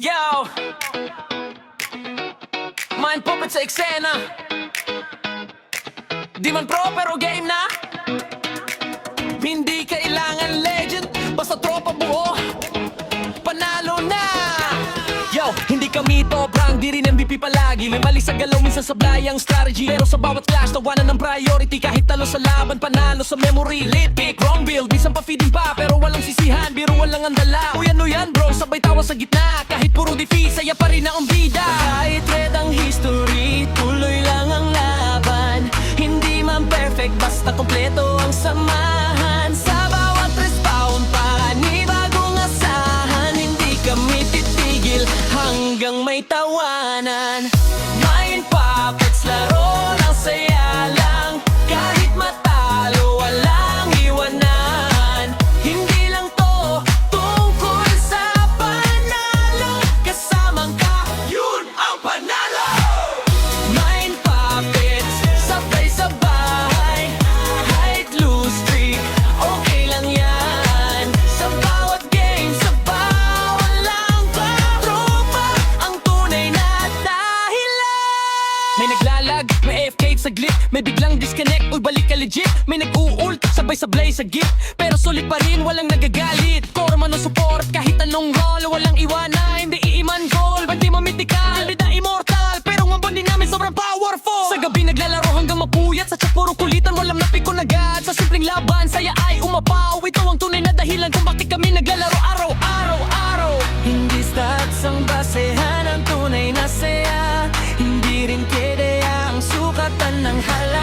Yo! Mind puppet sa eksena. Di man pro pero game na. Hindi kailangan legend, basta tropa buo, panalo na. Yo, hindi kami tobrang, di rin MVP palagi. May mali sa galaw, minsan sablay ang strategy. Pero sa bawat clash, tawanan ng priority. Kahit talo sa laban, panalo sa memory. Lit kick, wrong build, minsan pa feeding pa. Pero walang sisihan, biruan lang ang dala. Uyan bro, sabay tawa sa gitna. Kahit puro defeat, saya pa rin ang bida. Kahit red ang history, tuloy lang ang laban. Hindi man perfect, basta kompleto ang samahan. Sa bawat respawn, panibagong asahan. Hindi kami titigil hanggang may tawanan. Mind puppets, laro ng saya lang. Kahit matalo, walang iwanan. Hindi lang to tungkol sa panalo. Kasamang ka, yun ang panalo. Mind puppets, sabay-sabay. Kahit lose streak, okay lang yan. Sa bawat game, sa bawat lang ba, tropa ang tunay na dahilan. May naglalag, may AFK saglit, may biglang disconnect, uy balik ka legit. May nag-u-ult, sabay-sabay sa gift, pero sulit pa rin, walang nagagalit. Core man o support, kahit anong role, walang iwana, hindi iiman goal. Ba't di mamitical, hindi na immortal, pero ang bonding namin sobrang powerful. Sa gabi naglalaro hanggang mapuyat, sa chat puro kulitan, walang napikon agad. Sa simpleng laban, saya ay umapaw. Ito ang tunay na dahilan kung bakit kami naglalaro araw-araw. Hindi stats ang basehan ng tunay na saya. Hindi rin kedaya ang sukatan ng halaga.